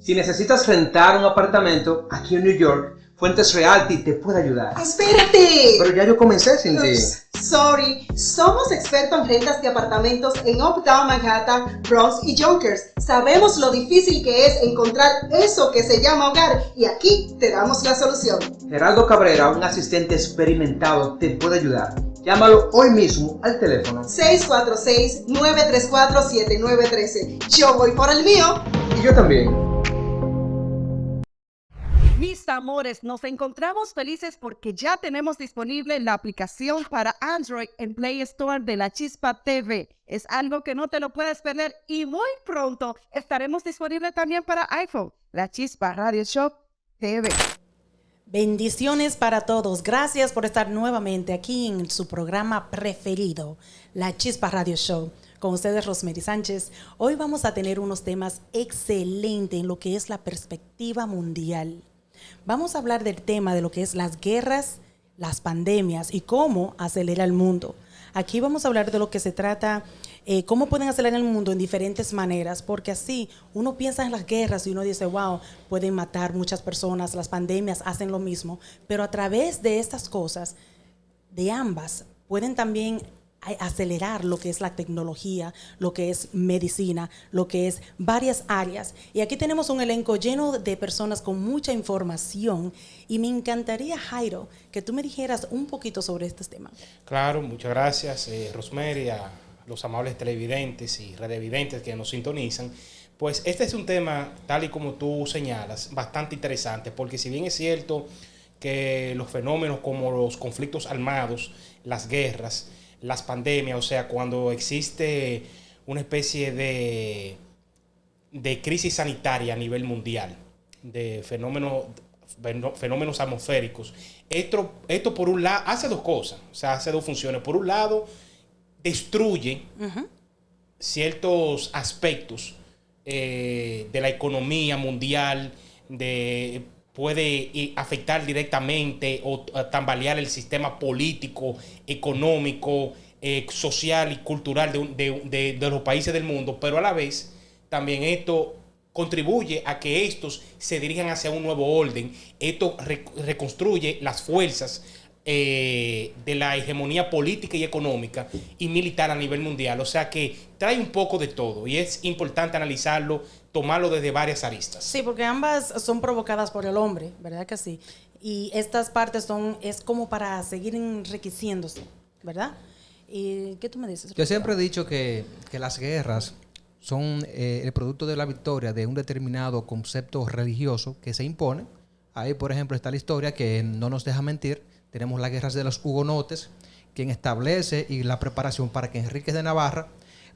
Si necesitas rentar un apartamento aquí en New York, Fuentes Realty te puede ayudar. ¡Espérate! Pero ya yo comencé, Cindy. Sorry, somos expertos en rentas de apartamentos en Uptown Manhattan, Bronx y Yonkers. Sabemos lo difícil que es encontrar eso que se llama hogar y aquí te damos la solución. Geraldo Cabrera, un asistente experimentado, te puede ayudar. Llámalo hoy mismo al teléfono 646-934-7913. Yo voy por el mío. Y yo también. Mis amores, nos encontramos felices porque ya tenemos disponible la aplicación para Android en Play Store de La Chispa TV. Es algo que no te lo puedes perder y muy pronto estaremos disponibles también para iPhone. La Chispa Radio Show TV. Bendiciones para todos. Gracias por estar nuevamente aquí en su programa preferido, La Chispa Radio Show. Con ustedes, Rosemary Sánchez. Hoy vamos a tener unos temas excelentes en lo que es la perspectiva mundial. Vamos a hablar del tema de lo que es las guerras, las pandemias y cómo acelera el mundo. Aquí vamos a hablar de lo que se trata, cómo pueden acelerar el mundo en diferentes maneras, porque así uno piensa en las guerras y uno dice, wow, pueden matar muchas personas, las pandemias hacen lo mismo, pero a través de estas cosas, de ambas, pueden también acelerar lo que es la tecnología, lo que es medicina, lo que es varias áreas. Y aquí tenemos un elenco lleno de personas con mucha información y me encantaría, Jairo, que tú me dijeras un poquito sobre este tema. Claro, muchas gracias, Rosemary, a los amables televidentes y radiovidentes que nos sintonizan. Pues este es un tema, tal y como tú señalas, bastante interesante, porque si bien es cierto que los fenómenos como los conflictos armados, las guerras, las pandemias, o sea, cuando existe una especie de crisis sanitaria a nivel mundial, de fenómenos atmosféricos, esto por un lado hace dos cosas, o sea, hace dos funciones. Por un lado, destruye ciertos aspectos de la economía mundial, puede afectar directamente o tambalear el sistema político, económico, social y cultural de los países del mundo, pero a la vez también esto contribuye a que estos se dirijan hacia un nuevo orden. Esto reconstruye las fuerzas de la hegemonía política y económica y militar a nivel mundial. O sea que trae un poco de todo y es importante analizarlo, tomarlo desde varias aristas. Sí, porque ambas son provocadas por el hombre, ¿verdad que sí? Y estas partes es como para seguir enriqueciéndose, ¿verdad? ¿Y qué tú me dices? Yo siempre he dicho que las guerras son el producto de la victoria de un determinado concepto religioso que se impone. Ahí, por ejemplo, está la historia que no nos deja mentir. Tenemos las guerras de los hugonotes, quien establece y la preparación para que Enrique de Navarra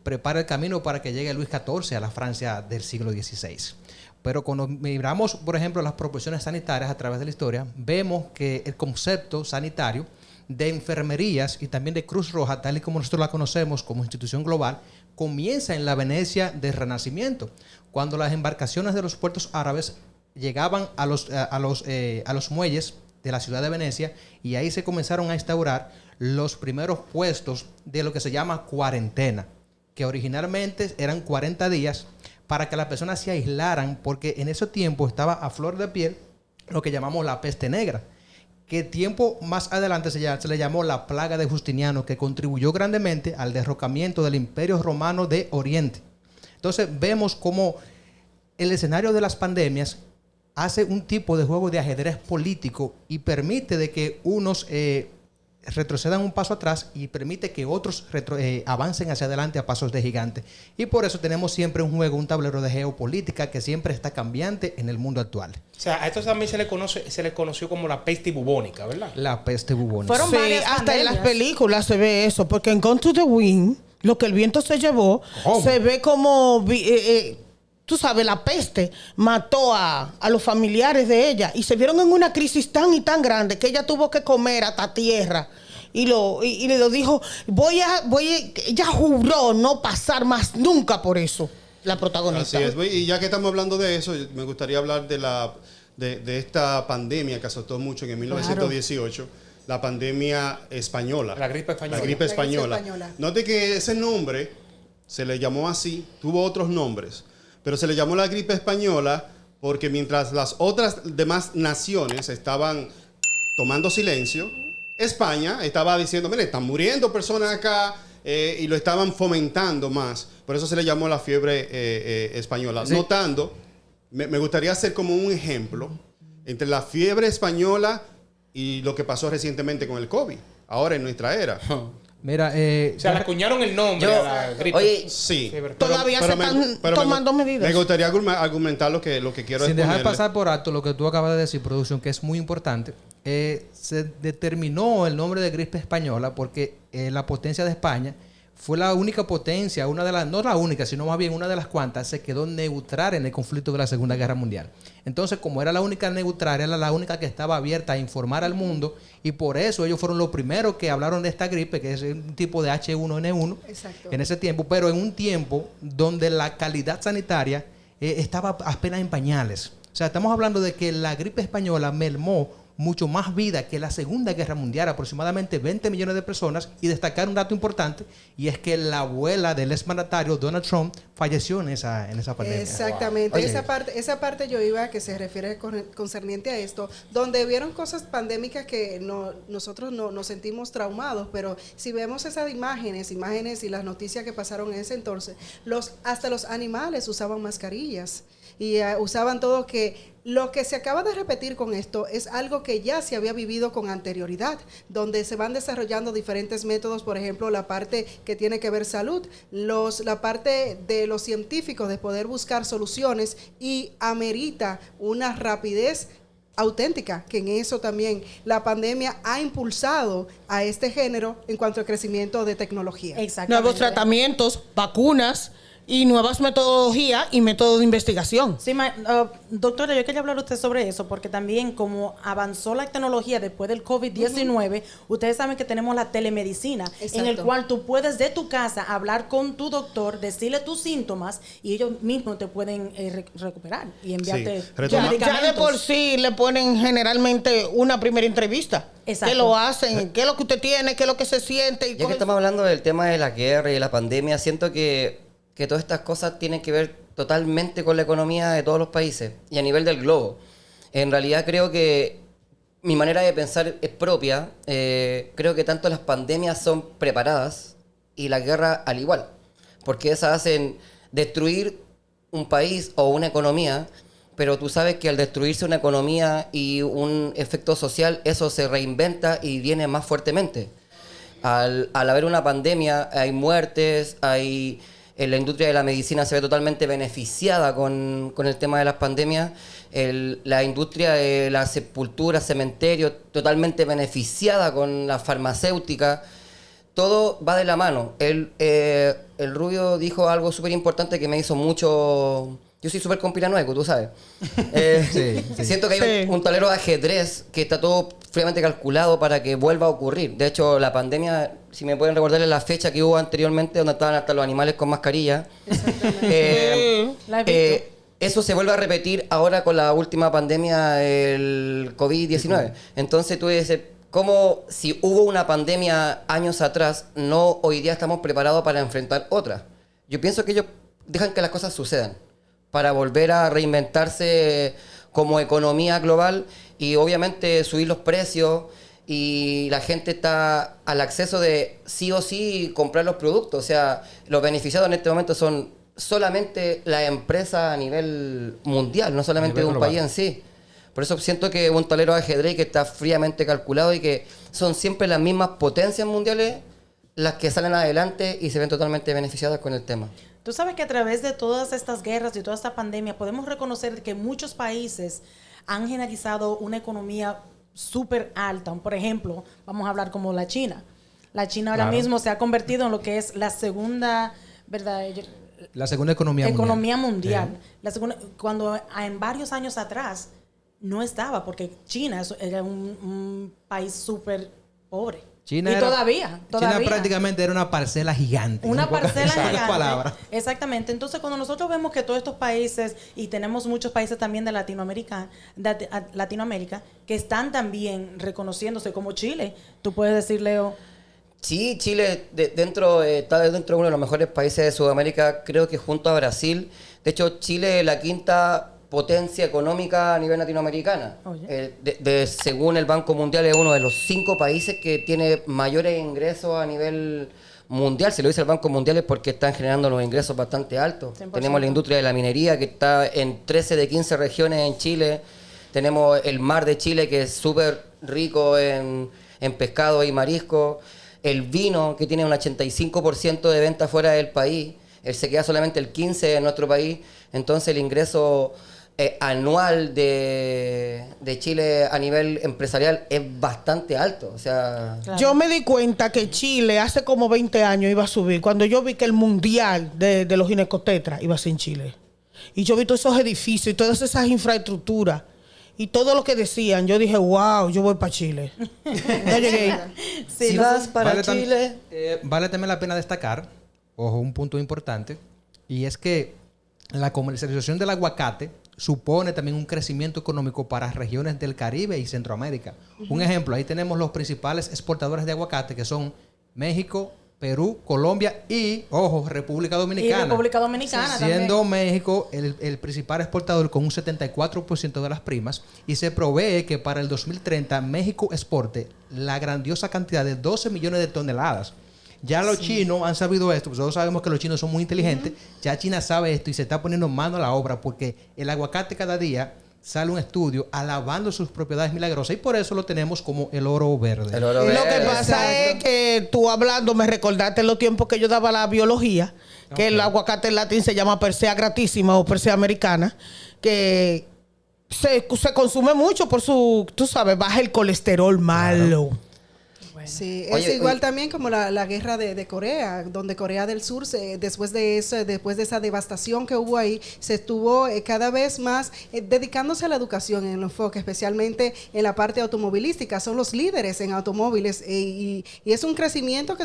prepare el camino para que llegue Luis XIV a la Francia del siglo XVI. Pero cuando miramos, por ejemplo, las proporciones sanitarias a través de la historia, vemos que el concepto sanitario de enfermerías y también de Cruz Roja, tal y como nosotros la conocemos como institución global, comienza en la Venecia del Renacimiento, cuando las embarcaciones de los puertos árabes llegaban a los muelles de la ciudad de Venecia y ahí se comenzaron a instaurar los primeros puestos de lo que se llama cuarentena, que originalmente eran 40 días para que las personas se aislaran, porque en ese tiempo estaba a flor de piel lo que llamamos la peste negra, que tiempo más adelante se le llamó la plaga de Justiniano, que contribuyó grandemente al derrocamiento del Imperio Romano de Oriente. Entonces vemos cómo el escenario de las pandemias hace un tipo de juego de ajedrez político y permite de que unos retrocedan un paso atrás y permite que otros avancen hacia adelante a pasos de gigante. Y por eso tenemos siempre un juego, un tablero de geopolítica que siempre está cambiante en el mundo actual. O sea, a esto también se le conoció como la peste bubónica, ¿verdad? La peste bubónica. Fueron Sí, varias hasta pandemias. en las películas se ve eso, porque en Gone to the Wind, lo que el viento se llevó, se ve como, tú sabes, la peste mató a los familiares de ella y se vieron en una crisis tan y tan grande que ella tuvo que comer hasta tierra. Y le dijo, ella juró no pasar más nunca por eso, la protagonista. Así es, y ya que estamos hablando de eso, me gustaría hablar de esta pandemia que azotó mucho en 1918, la pandemia española. La gripe española. La gripe española. Note que ese nombre se le llamó así, tuvo otros nombres, pero se le llamó la gripe española porque mientras las otras demás naciones estaban tomando silencio, España estaba diciendo, mire, están muriendo personas acá, y lo estaban fomentando más. Por eso se le llamó la fiebre española. Sí. Notando, me gustaría hacer como un ejemplo entre la fiebre española y lo que pasó recientemente con el COVID, ahora en nuestra era. Mira, o sea, le acuñaron el nombre a la gripe. Oye, sí. Todavía se están tomando medidas. Me gustaría argumentar lo que quiero sin dejar exponerle. pasar por alto lo que tú acabas de decir, producción, que es muy importante. Se determinó el nombre de gripe española porque la potencia de España fue la única potencia, una de las, no la única, sino más bien una de las cuantas, se quedó neutral en el conflicto de la Segunda Guerra Mundial. Entonces, como era la única neutral, era la única que estaba abierta a informar al mundo, y por eso ellos fueron los primeros que hablaron de esta gripe, que es un tipo de H1N1. Exacto. En ese tiempo, pero en un tiempo donde la calidad sanitaria estaba apenas en pañales. O sea, estamos hablando de que la gripe española mermó mucho más vida que la Segunda Guerra Mundial, aproximadamente 20 millones de personas, y destacar un dato importante, y es que la abuela del exmandatario Donald Trump falleció en esa pandemia. Exactamente, Wow. esa parte yo iba, que se refiere concerniente a esto, donde vieron cosas pandémicas que nosotros nos sentimos traumados, pero si vemos esas imágenes y las noticias que pasaron en ese entonces, hasta los animales usaban mascarillas y usaban todo, que lo que se acaba de repetir con esto es algo que ya se había vivido con anterioridad, donde se van desarrollando diferentes métodos, por ejemplo, la parte que tiene que ver salud, la parte de los científicos de poder buscar soluciones, y amerita una rapidez auténtica, que en eso también la pandemia ha impulsado a este género en cuanto al crecimiento de tecnología. Exactamente. Nuevos tratamientos, vacunas y nuevas metodologías y métodos de investigación. Sí, doctora, yo quería hablar a usted sobre eso, porque también como avanzó la tecnología después del COVID-19, ustedes saben que tenemos la telemedicina, Exacto. en el cual tú puedes de tu casa hablar con tu doctor, decirle tus síntomas, y ellos mismos te pueden recuperar y enviarte tus Ya medicamentos. de por sí le ponen generalmente una primera entrevista. Exacto. ¿Qué lo hacen? ¿Qué es lo que usted tiene? ¿Qué es lo que se siente? ya que estamos hablando del tema de la guerra y la pandemia, siento que todas estas cosas tienen que ver totalmente con la economía de todos los países y a nivel del globo. En realidad creo que mi manera de pensar es propia. Creo que tanto las pandemias son preparadas y la guerra al igual, porque esas hacen destruir un país o una economía, pero tú sabes que al destruirse una economía y un efecto social, eso se reinventa y viene más fuertemente. Al haber una pandemia hay muertes, la industria de la medicina se ve totalmente beneficiada con el tema de las pandemias. La industria de la sepultura, cementerio, totalmente beneficiada con la farmacéutica. Todo va de la mano. El Rubio dijo algo súper importante que me hizo mucho... Yo soy súper conspiranoico, tú sabes. Sí. Siento que hay un tablero de ajedrez que está todo fríamente calculado para que vuelva a ocurrir. De hecho, la pandemia, si me pueden recordar la fecha que hubo anteriormente, donde estaban hasta los animales con mascarilla. La he visto. Eso se vuelve a repetir ahora con la última pandemia, el COVID-19. Entonces tú dices, ¿cómo si hubo una pandemia años atrás, no hoy día estamos preparados para enfrentar otra? Yo pienso que ellos dejan que las cosas sucedan para volver a reinventarse como economía global y obviamente subir los precios, y la gente está al acceso de sí o sí comprar los productos. O sea, los beneficiados en este momento son solamente la empresa a nivel mundial, no solamente de un país en sí. Por eso siento que es un tablero de ajedrez que está fríamente calculado y que son siempre las mismas potencias mundiales las que salen adelante y se ven totalmente beneficiadas con el tema. Tú sabes que a través de todas estas guerras y toda esta pandemia podemos reconocer que muchos países han generalizado una economía súper alta. Por ejemplo, vamos a hablar como la China. La China ahora mismo se ha convertido en lo que es la segunda, ¿verdad? La segunda economía mundial. La segunda, cuando en varios años atrás no estaba, porque China era un país súper pobre. Todavía. China prácticamente era una parcela gigante. Una parcela gigante. Palabra. Exactamente. Entonces, cuando nosotros vemos que todos estos países, y tenemos muchos países también de Latinoamérica, que están también reconociéndose, como Chile, tú puedes decir, Leo. Sí, Chile está dentro de uno de los mejores países de Sudamérica, creo que junto a Brasil. De hecho, Chile es la quinta potencia económica a nivel latinoamericana. Según el Banco Mundial, es uno de los 5 países que tiene mayores ingresos a nivel mundial. Si lo dice el Banco Mundial es porque están generando los ingresos bastante altos. 100%. Tenemos la industria de la minería que está en 13 de 15 regiones en Chile. Tenemos el mar de Chile que es súper rico en pescado y marisco. El vino que tiene un 85% de venta fuera del país. Él se queda solamente el 15% en nuestro país. Entonces el ingreso anual de Chile a nivel empresarial es bastante alto. O sea, claro. Yo me di cuenta que Chile hace como 20 años iba a subir. Cuando yo vi que el mundial de los ginecotetras iba a ser en Chile. Y yo vi todos esos edificios y todas esas infraestructuras. Y todo lo que decían, yo dije, wow, yo voy para Chile. Ya llegué. Sí, si vas para Chile. Vale también la pena destacar, ojo, un punto importante, y es que la comercialización del aguacate supone también un crecimiento económico para regiones del Caribe y Centroamérica. Un ejemplo, ahí tenemos los principales exportadores de aguacate, que son México, Perú, Colombia y, ojo, República Dominicana. Y República Dominicana siendo también. México el principal exportador con un 74% de las primas, y se provee que para el 2030 México exporte la grandiosa cantidad de 12 millones de toneladas. Ya los chinos han sabido esto, pues todos sabemos que los chinos son muy inteligentes. Ya China sabe esto y se está poniendo mano a la obra, porque el aguacate cada día sale un estudio alabando sus propiedades milagrosas, y por eso lo tenemos como el oro verde. El oro verde. Lo que pasa es que tú hablando me recordaste los tiempos que yo daba la biología, que el aguacate en latín se llama Persea gratísima o Persea americana, que se consume mucho por su, tú sabes, baja el colesterol malo. Claro. Sí, es igual también como la guerra de Corea, donde Corea del Sur, después de esa devastación que hubo ahí, se estuvo cada vez más dedicándose a la educación en el enfoque, especialmente en la parte automovilística. Son los líderes en automóviles y es un crecimiento que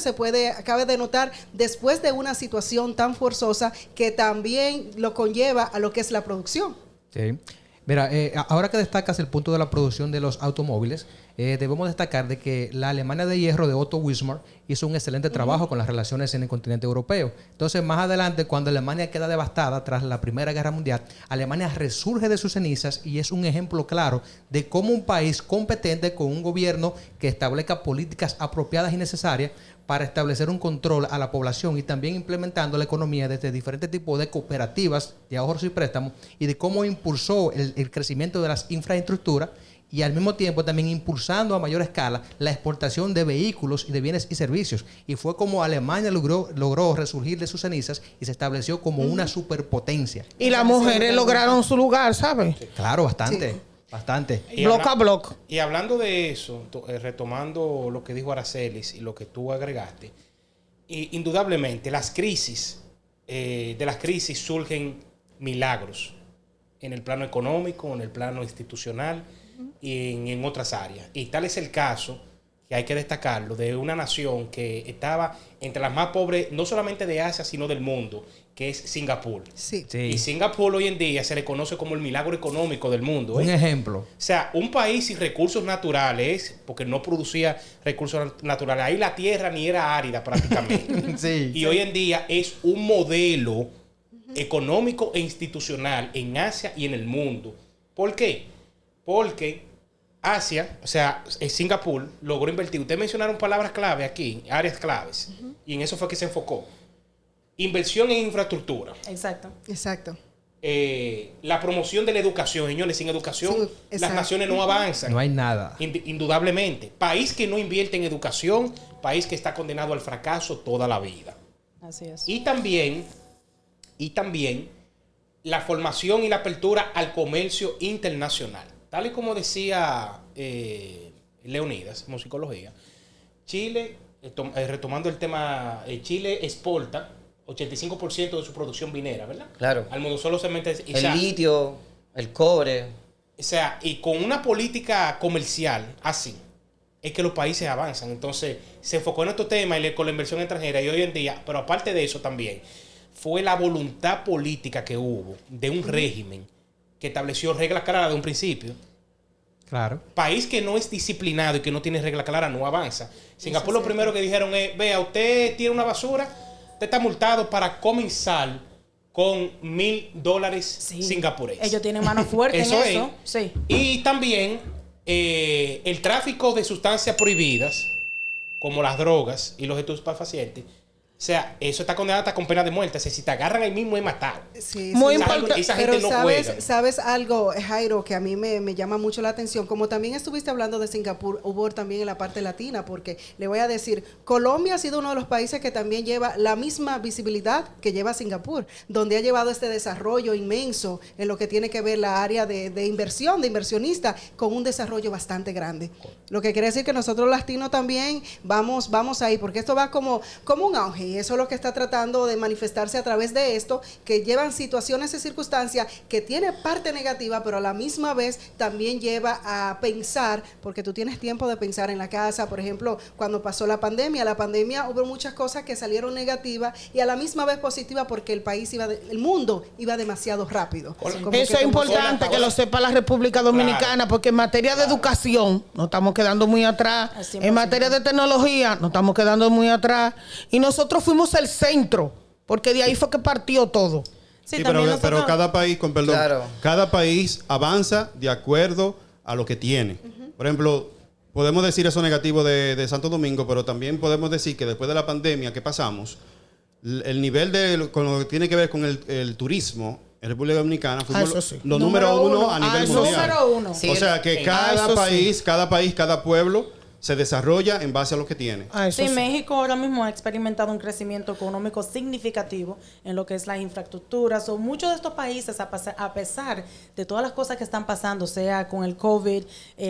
cabe de notar después de una situación tan forzosa que también lo conlleva a lo que es la producción. Sí. Mira, ahora que destacas el punto de la producción de los automóviles, debemos destacar de que la Alemania de hierro de Otto Wismar hizo un excelente trabajo con las relaciones en el continente europeo. Entonces, más adelante, cuando Alemania queda devastada tras la Primera Guerra Mundial, Alemania resurge de sus cenizas y es un ejemplo claro de cómo un país competente con un gobierno que establezca políticas apropiadas y necesarias para establecer un control a la población, y también implementando la economía desde diferentes tipos de cooperativas de ahorros y préstamos, y de cómo impulsó el crecimiento de las infraestructuras, y al mismo tiempo también impulsando a mayor escala la exportación de vehículos y de bienes y servicios. Y fue como Alemania logró resurgir de sus cenizas y se estableció como una superpotencia. Y las mujeres lograron su lugar, ¿sabes? Claro, bastante. Sí. Bastante. Block a block. Y hablando de eso, retomando lo que dijo Aracelis y lo que tú agregaste, indudablemente de las crisis surgen milagros en el plano económico, en el plano institucional y en otras áreas. Y tal es el caso, que hay que destacarlo, de una nación que estaba entre las más pobres, no solamente de Asia, sino del mundo, que es Singapur. Sí. Y Singapur hoy en día se le conoce como el milagro económico del mundo. Un ejemplo. O sea, un país sin recursos naturales, porque no producía recursos naturales. Ahí la tierra ni era árida prácticamente. Sí. Y hoy en día es un modelo económico e institucional en Asia y en el mundo. ¿Por qué? Porque Asia, o sea, Singapur logró invertir. Ustedes mencionaron palabras clave aquí, áreas claves. Y en eso fue que se enfocó. Inversión en infraestructura. Exacto. La promoción de la educación. Señores, sin educación las naciones no avanzan. No hay nada. Indudablemente. País que no invierte en educación, país que está condenado al fracaso toda la vida. Así es. Y también la formación y la apertura al comercio internacional. Tal y como decía Leonidas, musicología, Chile, retomando el tema, Chile exporta 85% de su producción minera, ¿verdad? Claro. Al mundo solo se mete... El litio, el cobre. O sea, y con una política comercial así, es que los países avanzan. Entonces, se enfocó en estos temas con la inversión extranjera, y hoy en día, pero aparte de eso también, fue la voluntad política que hubo de un régimen que estableció reglas claras de un principio. Claro. País que no es disciplinado y que no tiene reglas claras no avanza. Singapur lo primero que dijeron es, vea, usted tiene una basura, usted está multado para comenzar con $1,000 singapureses. Ellos tienen mano fuerte en eso. Sí. Y también el tráfico de sustancias prohibidas, como las drogas y los estupefacientes, o sea, eso está condenado hasta con pena de muerte. O sea, si te agarran ahí mismo es matar. Sí, Muy sí. importante. Esa gente Pero no juega. sabes algo, Jairo, que a mí me llama mucho la atención. Como también estuviste hablando de Singapur, hubo también en la parte latina, porque le voy a decir, Colombia ha sido uno de los países que también lleva la misma visibilidad que lleva Singapur, donde ha llevado este desarrollo inmenso en lo que tiene que ver la área de inversión, de inversionista, con un desarrollo bastante grande. Lo que quiere decir que nosotros latinos también vamos ahí, porque esto va como un auge. Y eso es lo que está tratando de manifestarse a través de esto, que llevan situaciones y circunstancias que tiene parte negativa, pero a la misma vez también lleva a pensar, porque tú tienes tiempo de pensar en la casa. Por ejemplo, cuando pasó la pandemia hubo muchas cosas que salieron negativas y a la misma vez positivas, porque el mundo iba demasiado rápido. Eso es importante que lo sepa la República Dominicana, porque en materia de educación nos estamos quedando muy atrás, en materia de tecnología nos estamos quedando muy atrás, y nosotros fuimos el centro, porque de ahí fue que partió todo. Sí, pero cada país, cada país avanza de acuerdo a lo que tiene. Por ejemplo, podemos decir eso negativo de Santo Domingo, pero también podemos decir que después de la pandemia que pasamos, el nivel con lo que tiene que ver con el turismo en República Dominicana fuimos los número uno a nivel mundial. Sí, o sea que cada país, cada pueblo se desarrolla en base a lo que tiene. Sí, México ahora mismo ha experimentado un crecimiento económico significativo en lo que es las infraestructuras. Muchos de estos países, a pesar de todas las cosas que están pasando, sea con el COVID,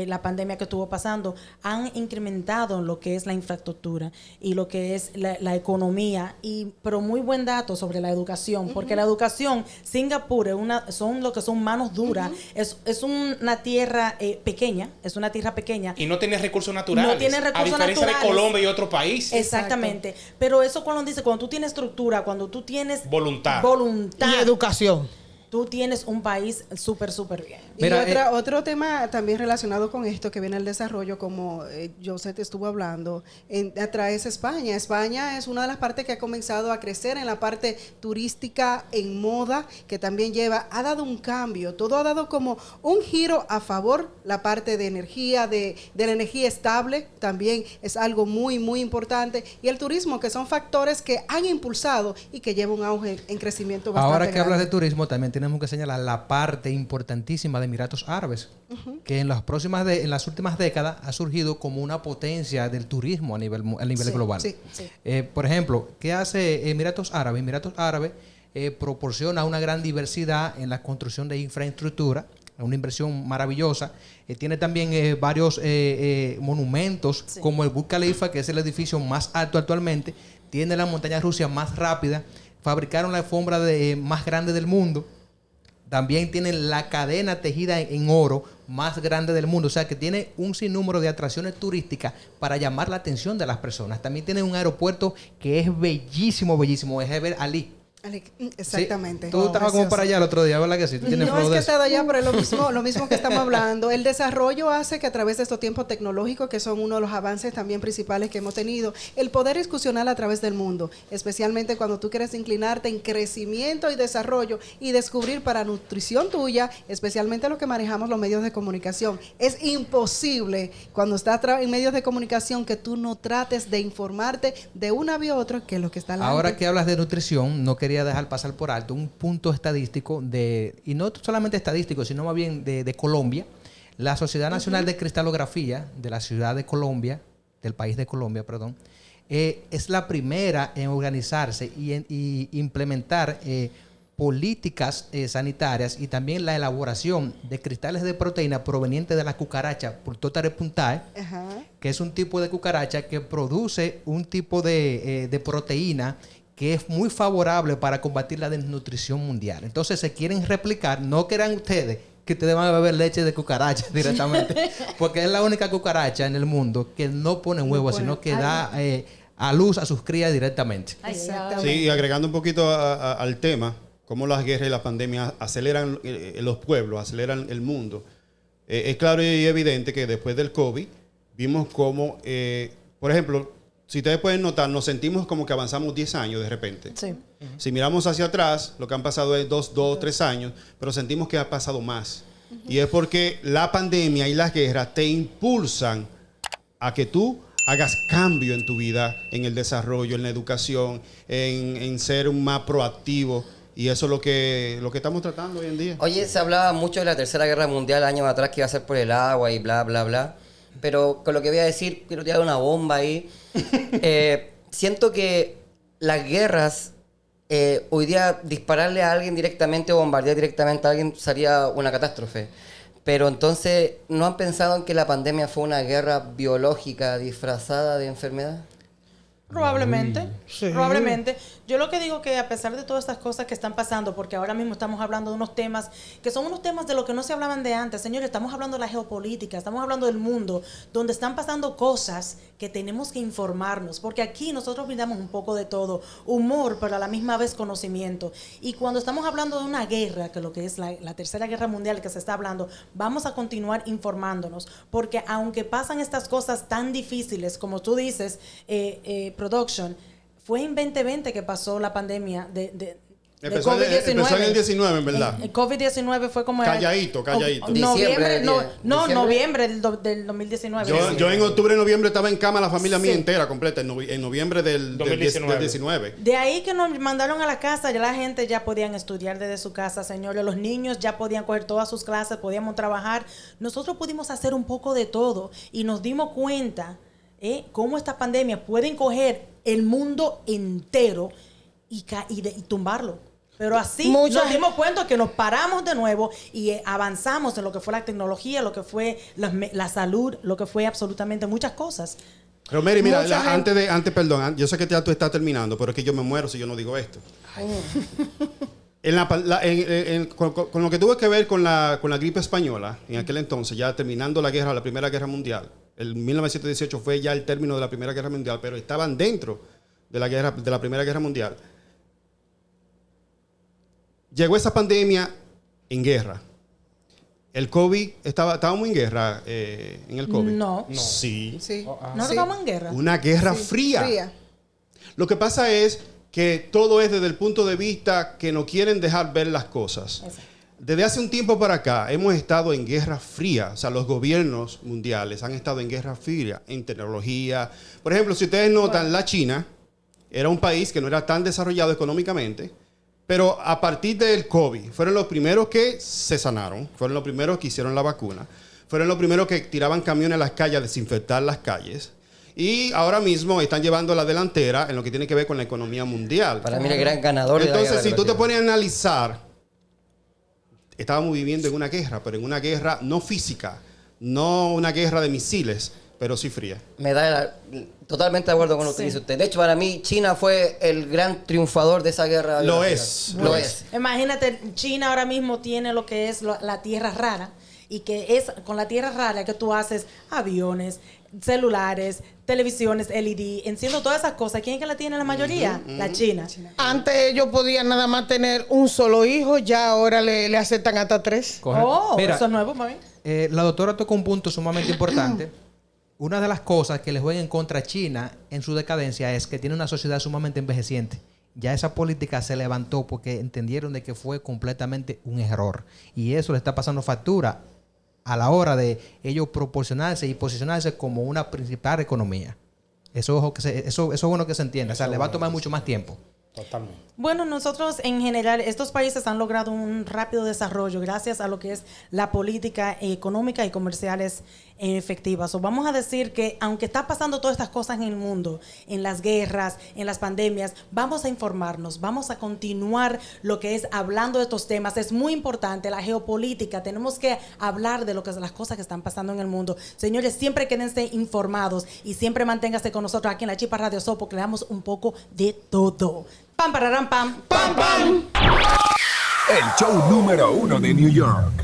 la pandemia que estuvo pasando, han incrementado en lo que es la infraestructura y lo que es la economía. Pero muy buen dato sobre la educación, porque la educación, Singapur son lo que son manos duras. Es una tierra pequeña, Y no tiene recursos naturales. No tiene recursos naturales. A diferencia de Colombia y otros países. Exactamente. Exacto. Pero eso cuando tú tienes estructura, cuando tú tienes voluntad y educación, tú tienes un país súper bien. Mira, y otro tema también relacionado con esto que viene el desarrollo, como José te estuvo hablando, traes España. España es una de las partes que ha comenzado a crecer en la parte turística, en moda, que también ha dado un cambio. Todo ha dado como un giro a favor. La parte de energía, de la energía estable, también es algo muy, muy importante. Y el turismo, que son factores que han impulsado y que lleva un auge en crecimiento bastante Ahora que grande. hablas de turismo, también tenemos que señalar la parte importantísima de Emiratos Árabes, que en las últimas décadas ha surgido como una potencia del turismo a nivel global. Sí. Por ejemplo, ¿qué hace Emiratos Árabes? Emiratos Árabes proporciona una gran diversidad en la construcción de infraestructura, una inversión maravillosa. Tiene también varios monumentos, como el Burj Khalifa, que es el edificio más alto actualmente. Tiene la montaña rusa más rápida. Fabricaron la alfombra más grande del mundo. También tienen la cadena tejida en oro más grande del mundo. O sea que tiene un sinnúmero de atracciones turísticas para llamar la atención de las personas. También tiene un aeropuerto que es bellísimo, es Heber Ali. Exactamente. Sí. Tú estabas como para allá el otro día, ¿verdad que sí? ¿Tú tienes no es que he estado allá, pero es lo mismo que estamos hablando. El desarrollo hace que a través de estos tiempos tecnológicos, que son uno de los avances también principales que hemos tenido, el poder excursionar a través del mundo, especialmente cuando tú quieres inclinarte en crecimiento y desarrollo y descubrir para nutrición tuya, especialmente lo que manejamos los medios de comunicación. Es imposible cuando estás en medios de comunicación que tú no trates de informarte de una vía u otra que es lo que está adelante. Ahora que hablas de nutrición, no quería dejar pasar por alto un punto estadístico y no solamente estadístico, sino más bien de Colombia. La Sociedad Nacional de Cristalografía de la ciudad de Colombia, del país de Colombia, perdón, es la primera en organizarse y implementar políticas sanitarias y también la elaboración de cristales de proteína provenientes de la cucaracha Pultotare puntae, que es un tipo de cucaracha que produce un tipo de proteína que es muy favorable para combatir la desnutrición mundial. Entonces se quieren replicar, no quieran ustedes que ustedes van a beber leche de cucaracha directamente, porque es la única cucaracha en el mundo que no pone huevos, sino que da a luz a sus crías directamente. Sí, y agregando un poquito al tema, cómo las guerras y la pandemia aceleran los pueblos, aceleran el mundo. Es claro y evidente que después del COVID vimos cómo, por ejemplo, si ustedes pueden notar, nos sentimos como que avanzamos 10 años de repente. Sí. Si miramos hacia atrás, lo que han pasado es 2 3 años, pero sentimos que ha pasado más. Y es porque la pandemia y las guerras te impulsan a que tú hagas cambio en tu vida, en el desarrollo, en la educación, en ser un más proactivo. Y eso es lo que estamos tratando hoy en día. Oye, se hablaba mucho de la Tercera Guerra Mundial años atrás, que iba a ser por el agua y bla, bla, bla. Pero con lo que voy a decir, quiero tirar una bomba ahí. Siento que las guerras, hoy día dispararle a alguien directamente o bombardear directamente a alguien sería una catástrofe. Pero entonces, ¿no han pensado en que la pandemia fue una guerra biológica disfrazada de enfermedad? Probablemente, Sí. probablemente. Yo lo que digo que a pesar de todas estas cosas que están pasando, porque ahora mismo estamos hablando de unos temas que son unos temas de lo que no se hablaban de antes, señores, estamos hablando de la geopolítica, estamos hablando del mundo, donde están pasando cosas que tenemos que informarnos, porque aquí nosotros brindamos un poco de todo, humor, pero a la misma vez conocimiento. Y cuando estamos hablando de una guerra, que lo que es la Tercera Guerra Mundial que se está hablando, vamos a continuar informándonos, porque aunque pasan estas cosas tan difíciles, como tú dices, Production, fue en 2020 que pasó la pandemia de Empezó en el 19, en verdad. El COVID-19 fue como... Calladito. Noviembre, ¿Diciembre? noviembre del 2019. Yo en octubre, noviembre estaba en cama la familia mía entera, completa, en noviembre del 19. De ahí que nos mandaron a la casa, ya la gente ya podían estudiar desde su casa, señores. Los niños ya podían coger todas sus clases, podíamos trabajar. Nosotros pudimos hacer un poco de todo y nos dimos cuenta cómo estas pandemias pueden coger el mundo entero y tumbarlo. Pero así nos dimos cuenta que nos paramos de nuevo y avanzamos en lo que fue la tecnología, lo que fue la salud, lo que fue absolutamente muchas cosas. Pero Mary, mira, perdón, yo sé que ya tú estás terminando, pero es que yo me muero si yo no digo esto. Con lo que tuve que ver con la gripe española, en aquel entonces, ya terminando la Primera Guerra Mundial, el 1918 fue ya el término de la Primera Guerra Mundial, pero estaban dentro de la Primera Guerra Mundial. Llegó esa pandemia en guerra. El COVID, estábamos en guerra en el COVID. No. Sí. No estábamos en guerra. Una guerra fría. Lo que pasa es que todo es desde el punto de vista que no quieren dejar ver las cosas. Exacto. Desde hace un tiempo para acá hemos estado en guerra fría. O sea, los gobiernos mundiales han estado en guerra fría, en tecnología. Por ejemplo, si ustedes notan, la China era un país que no era tan desarrollado económicamente, pero a partir del COVID fueron los primeros que se sanaron, fueron los primeros que hicieron la vacuna, fueron los primeros que tiraban camiones a las calles a desinfectar las calles. Y ahora mismo están llevando la delantera en lo que tiene que ver con la economía mundial. Para mí el gran ganador de la Entonces, guerra si tú te pones a analizar, estábamos viviendo en una guerra, pero en una guerra no física, no una guerra de misiles, pero sí fría. Totalmente de acuerdo con lo que dice usted. De hecho, para mí, China fue el gran triunfador de esa guerra. Lo es. Imagínate, China ahora mismo tiene lo que es la tierra rara, y que es con la tierra rara que tú haces aviones, celulares, televisiones, LED, enciendo todas esas cosas. ¿Quién es que la tiene la mayoría? La China. Antes ellos podían nada más tener un solo hijo, ya ahora le aceptan hasta 3. Oh, Mira, eso es nuevo para mí. La doctora tocó un punto sumamente importante. Una de las cosas que le juega en contra a China en su decadencia es que tiene una sociedad sumamente envejeciente. Ya esa política se levantó porque entendieron de que fue completamente un error. Y eso le está pasando factura a la hora de ellos proporcionarse y posicionarse como una principal economía. Eso es bueno que se entienda. O sea, le va a tomar mucho más tiempo. Totalmente. Bueno, nosotros en general, estos países han logrado un rápido desarrollo gracias a lo que es la política económica y comerciales efectivas. O vamos a decir que aunque está pasando todas estas cosas en el mundo, en las guerras, en las pandemias, vamos a informarnos, vamos a continuar lo que es hablando de estos temas. Es muy importante la geopolítica, tenemos que hablar de las cosas que están pasando en el mundo. Señores, siempre quédense informados y siempre manténgase con nosotros aquí en la Chispa Radio Show porque le damos un poco de todo. Pam, pararán, pam, pam, pam. El show número 1 de New York.